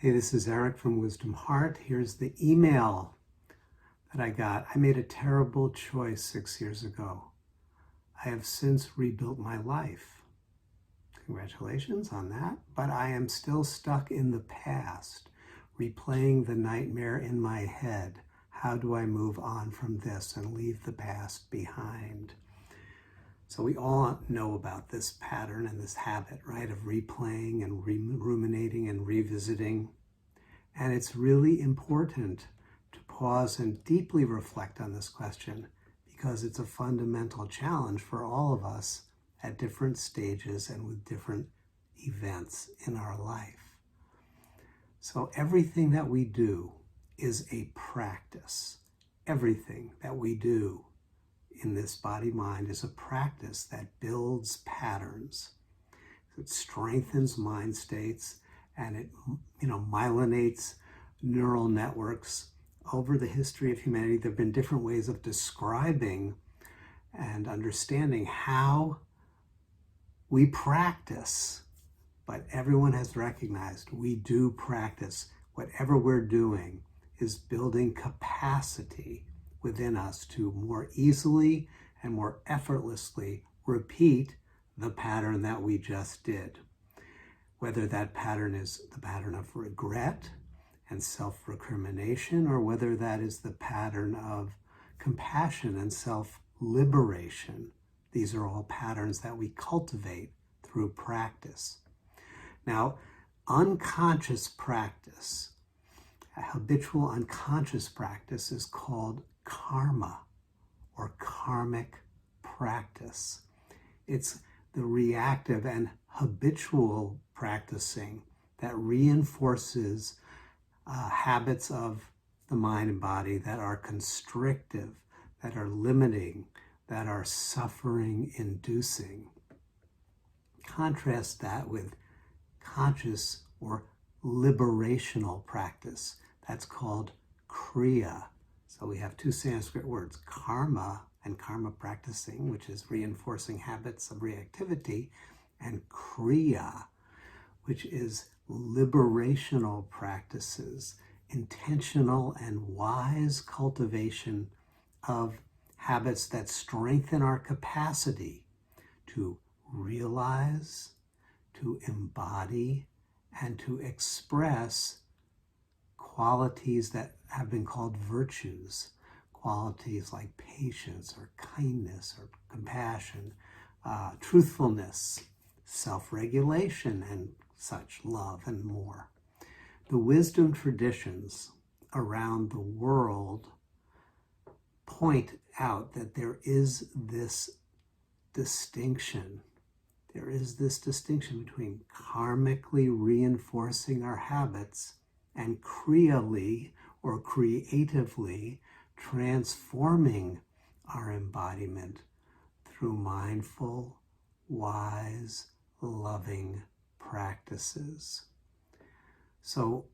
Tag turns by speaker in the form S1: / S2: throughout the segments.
S1: Hey, this is Eric from Wisdom Heart. Here's the email that I got. I made a terrible choice 6 years ago. I have since rebuilt my life. Congratulations on that. But I am still stuck in the past, replaying the nightmare in my head. How do I move on from this and leave the past behind? So we all know about this pattern and this habit, right, of replaying and ruminating and revisiting. And it's really important to pause and deeply reflect on this question because it's a fundamental challenge for all of us at different stages and with different events in our life. So everything that we do is a practice. Everything that we do in this body-mind is a practice that builds patterns. It strengthens mind states and it myelinates neural networks. Over the history of humanity, there have been different ways of describing and understanding how we practice, but everyone has recognized we do practice. Whatever we're doing is building capacity within us to more easily and more effortlessly repeat the pattern that we just did. Whether that pattern is the pattern of regret and self-recrimination, or whether that is the pattern of compassion and self-liberation. These are all patterns that we cultivate through practice. Now, unconscious practice, a habitual unconscious practice, is called karma or karmic practice. It's the reactive and habitual practicing that reinforces habits of the mind and body that are constrictive, that are limiting, that are suffering-inducing. Contrast that with conscious or liberational practice. That's called kriya. So we have two Sanskrit words, karma and karma practicing, which is reinforcing habits of reactivity, and kriya, which is liberational practices, intentional and wise cultivation of habits that strengthen our capacity to realize, to embody, and to express qualities that have been called virtues, qualities like patience or kindness or compassion, truthfulness, self-regulation, and such, love, and more. The wisdom traditions around the world point out that there is this distinction. There is this distinction between karmically reinforcing our habits and kriyally or creatively transforming our embodiment through mindful, wise, loving practices. So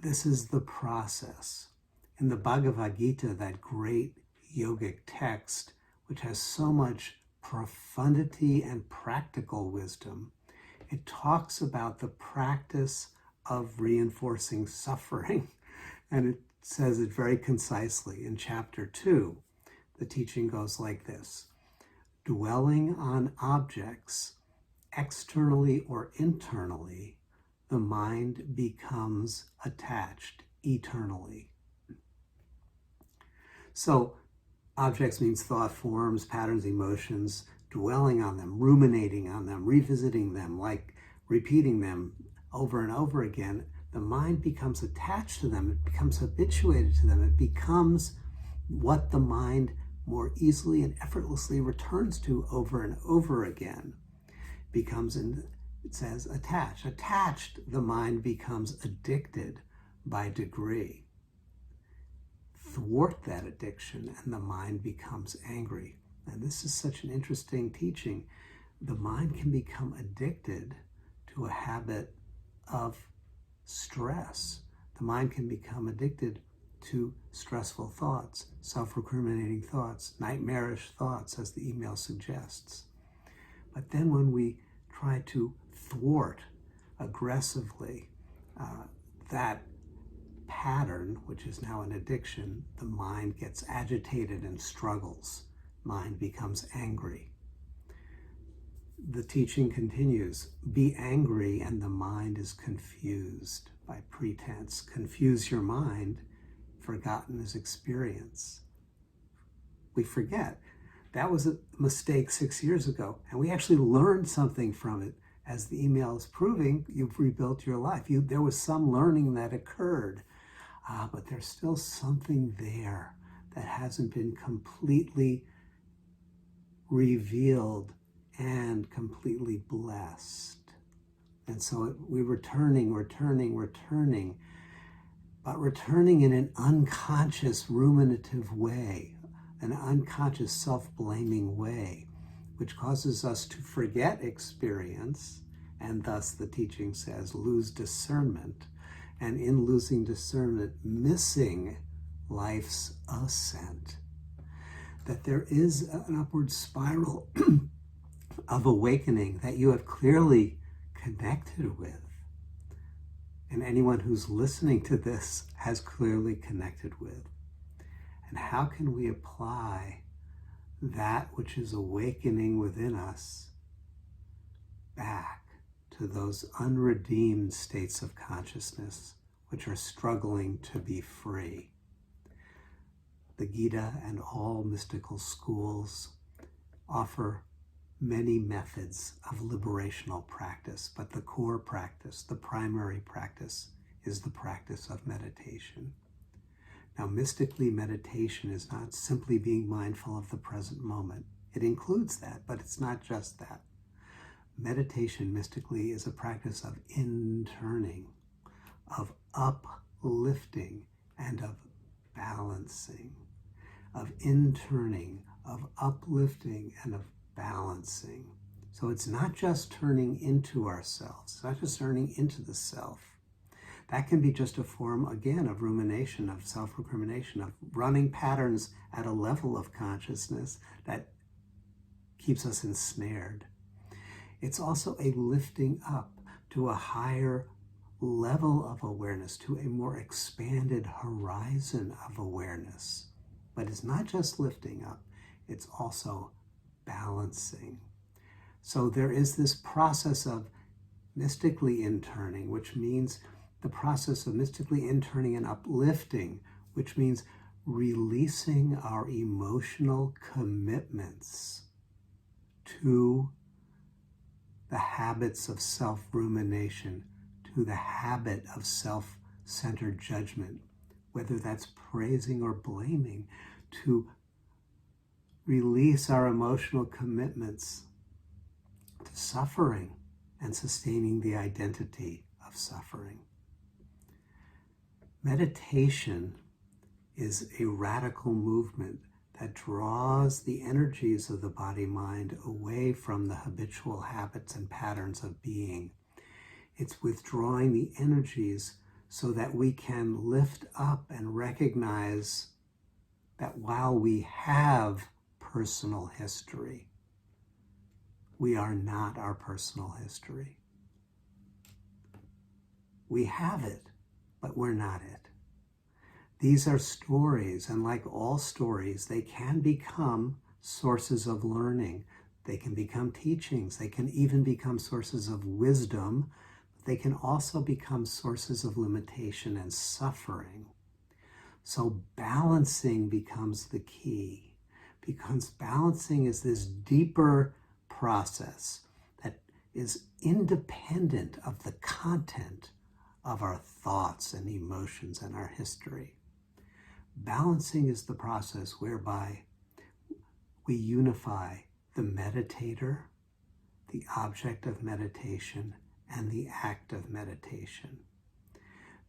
S1: this is the process. In the Bhagavad Gita, that great yogic text, which has so much profundity and practical wisdom, it talks about the practice of reinforcing suffering. And it says it very concisely. In chapter 2, the teaching goes like this: dwelling on objects, externally or internally, the mind becomes attached eternally. So objects means thought forms, patterns, emotions. Dwelling on them, ruminating on them, revisiting them, like repeating them over and over again, the mind becomes attached to them, it becomes habituated to them, it becomes what the mind more easily and effortlessly returns to over and over again. Becomes, it says, attached. Attached, the mind becomes addicted by degree. Thwart that addiction and the mind becomes angry. And this is such an interesting teaching. The mind can become addicted to a habit of stress. The mind can become addicted to stressful thoughts, self-recriminating thoughts, nightmarish thoughts, as the email suggests. But then when we try to thwart aggressively that pattern, which is now an addiction, the mind gets agitated and struggles. Mind becomes angry. The teaching continues, be angry and the mind is confused by pretense. Confuse your mind, forgotten is experience. We forget. That was a mistake 6 years ago, and we actually learned something from it. As the email is proving, you've rebuilt your life. There was some learning that occurred, but there's still something there that hasn't been completely revealed and completely blessed. And so we're returning, but returning in an unconscious ruminative way, an unconscious self-blaming way, which causes us to forget experience, and thus the teaching says lose discernment, and in losing discernment, missing life's ascent. That there is an upward spiral of awakening that you have clearly connected with. And anyone who's listening to this has clearly connected with. And how can we apply that which is awakening within us back to those unredeemed states of consciousness which are struggling to be free? The Gita and all mystical schools offer many methods of liberational practice, but the core practice, the primary practice, is the practice of meditation. Now, mystically, meditation is not simply being mindful of the present moment. It includes that, but it's not just that. Meditation, mystically, is a practice of interning, of uplifting, and of balancing, of interning, of uplifting, and of balancing. So it's not just turning into ourselves, it's not just turning into the self. That can be just a form, again, of rumination, of self-recrimination, of running patterns at a level of consciousness that keeps us ensnared. It's also a lifting up to a higher level of awareness, to a more expanded horizon of awareness. But it's not just lifting up, it's also balancing. So there is this process of mystically interning, which means the process of mystically interning and uplifting, which means releasing our emotional commitments to the habits of self-rumination, to the habit of self-centered judgment, whether that's praising or blaming, to release our emotional commitments to suffering and sustaining the identity of suffering. Meditation is a radical movement that draws the energies of the body-mind away from the habitual habits and patterns of being. It's withdrawing the energies so that we can lift up and recognize that while we have personal history, we are not our personal history. We have it, but we're not it. These are stories, and like all stories, they can become sources of learning. They can become teachings. They can even become sources of wisdom. They can also become sources of limitation and suffering. So balancing becomes the key, because balancing is this deeper process that is independent of the content of our thoughts and emotions and our history. Balancing is the process whereby we unify the meditator, the object of meditation, and the act of meditation.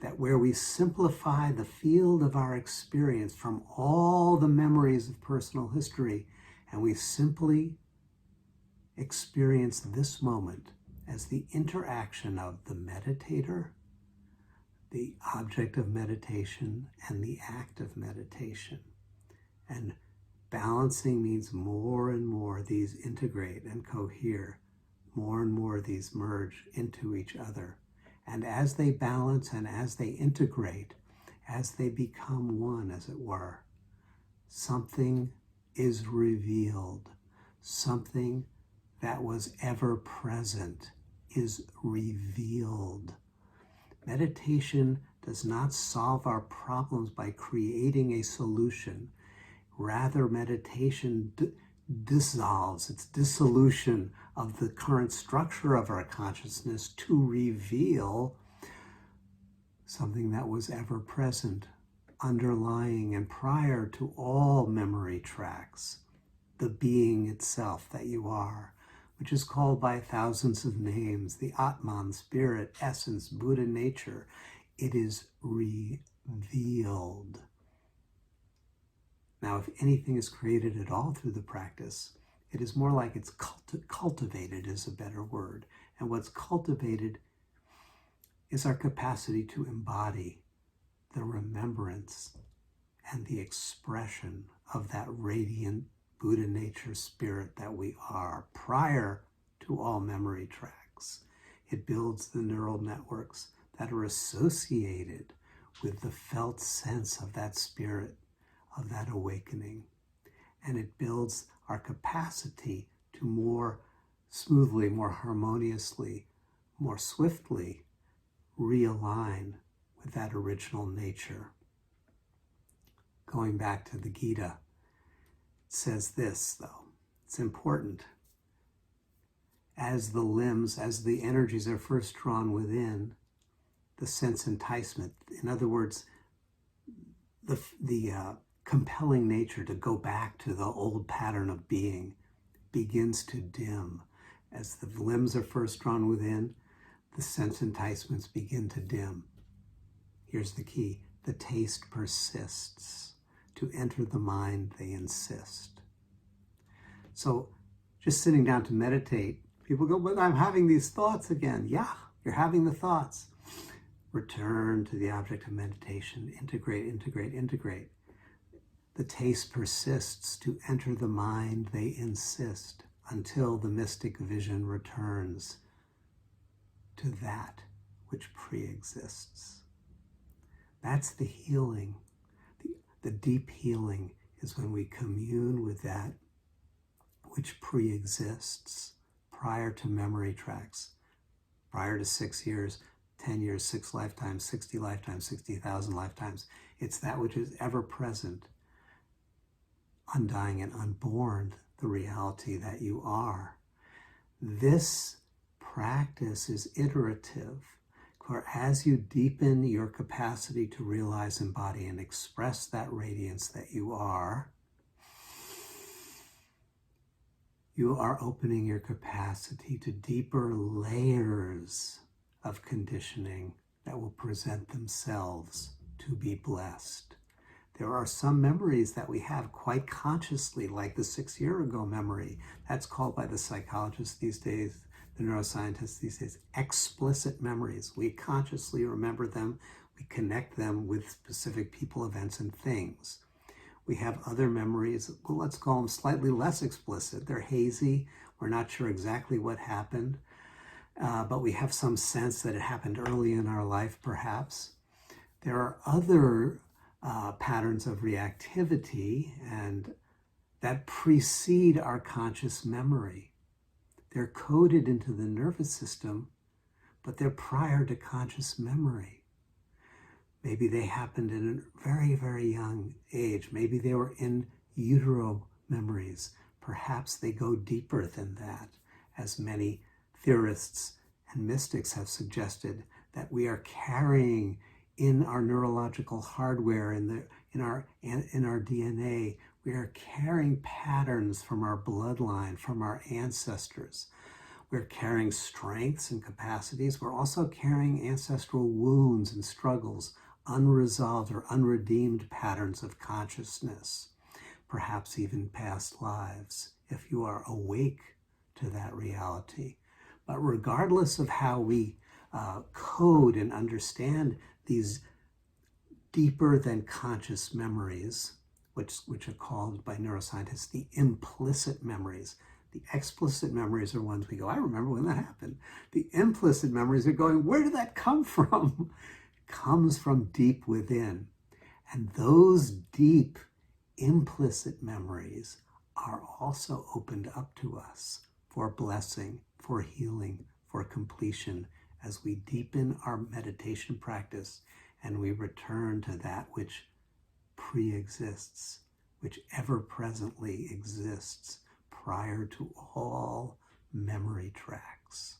S1: That where we simplify the field of our experience from all the memories of personal history, and we simply experience this moment as the interaction of the meditator, the object of meditation, and the act of meditation. And balancing means more and more these integrate and cohere, more and more these merge into each other. And as they balance and as they integrate, as they become one, as it were, something is revealed. Something that was ever present is revealed. Meditation does not solve our problems by creating a solution. Rather, meditation dissolves, it's dissolution of the current structure of our consciousness to reveal something that was ever present, underlying and prior to all memory tracks, the being itself that you are, which is called by thousands of names, the Atman, spirit, essence, Buddha nature. It is revealed. Now, if anything is created at all through the practice, it is more like it's cultivated is a better word. And what's cultivated is our capacity to embody the remembrance and the expression of that radiant Buddha nature spirit that we are prior to all memory tracks. It builds the neural networks that are associated with the felt sense of that spirit, of that awakening. And it builds our capacity to more smoothly, more harmoniously, more swiftly realign with that original nature. Going back to the Gita, it says this, though. It's important. As the limbs, as the energies are first drawn within, the sense enticement, in other words, the compelling nature to go back to the old pattern of being begins to dim. As the limbs are first drawn within, the sense enticements begin to dim. Here's the key. The taste persists. To enter the mind, they insist. So just sitting down to meditate, people go, but I'm having these thoughts again. Yeah, you're having the thoughts. Return to the object of meditation. Integrate, integrate, integrate. The taste persists. To enter the mind, they insist, until the mystic vision returns to that which pre-exists. That's the healing. The deep healing is when we commune with that which pre-exists prior to memory tracks, prior to 6 years, 10 years, 6 lifetimes, 60 lifetimes, 60,000 lifetimes. It's that which is ever present, undying and unborn, the reality that you are. This practice is iterative, for as you deepen your capacity to realize, embody, and express that radiance that you are opening your capacity to deeper layers of conditioning that will present themselves to be blessed. There are some memories that we have quite consciously, like the 6 year ago memory. That's called by the psychologists these days, the neuroscientists these days, explicit memories. We consciously remember them. We connect them with specific people, events, and things. We have other memories, well, let's call them slightly less explicit. They're hazy. We're not sure exactly what happened, but we have some sense that it happened early in our life, perhaps. There are other patterns of reactivity and that precede our conscious memory. They're coded into the nervous system, but they're prior to conscious memory. Maybe they happened in a very, very young age. Maybe they were in utero memories. Perhaps they go deeper than that, as many theorists and mystics have suggested, that we are carrying in our neurological hardware, in our DNA, we are carrying patterns from our bloodline, from our ancestors. We're carrying strengths and capacities. We're also carrying ancestral wounds and struggles, unresolved or unredeemed patterns of consciousness, perhaps even past lives, if you are awake to that reality. But regardless of how we code and understand these deeper than conscious memories, which are called by neuroscientists the implicit memories. The explicit memories are ones we go, I remember when that happened. The implicit memories are going, where did that come from? It comes from deep within. And those deep implicit memories are also opened up to us for blessing, for healing, for completion as we deepen our meditation practice and we return to that which pre-exists, which ever presently exists prior to all memory tracks.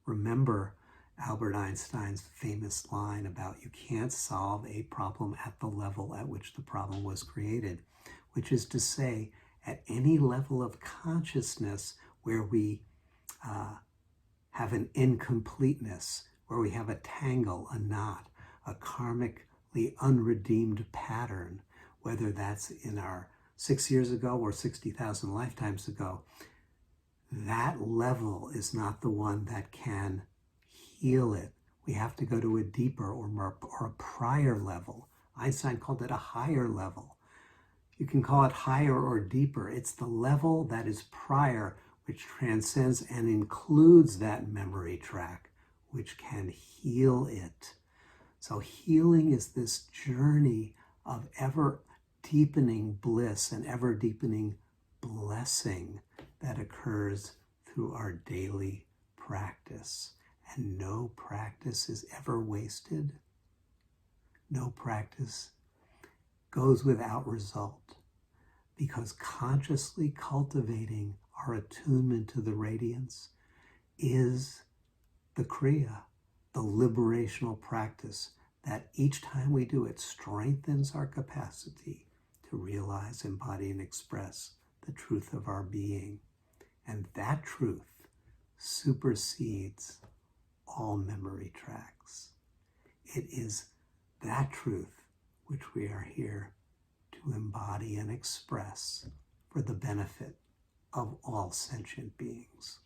S1: Remember Albert Einstein's famous line about you can't solve a problem at the level at which the problem was created, which is to say, at any level of consciousness where we have an incompleteness, where we have a tangle, a knot, a karmically unredeemed pattern, whether that's in our 6 years ago or 60,000 lifetimes ago, that level is not the one that can heal it. We have to go to a deeper or a prior level. Einstein called it a higher level. You can call it higher or deeper. It's the level that is prior, which transcends and includes that memory track, which can heal it. So healing is this journey of ever deepening bliss and ever deepening blessing that occurs through our daily practice. And no practice is ever wasted. No practice goes without result, because consciously cultivating our attunement to the radiance is the Kriya, the liberational practice that each time we do it strengthens our capacity to realize, embody, and express the truth of our being. And that truth supersedes all memory tracks. It is that truth which we are here to embody and express for the benefit of all sentient beings.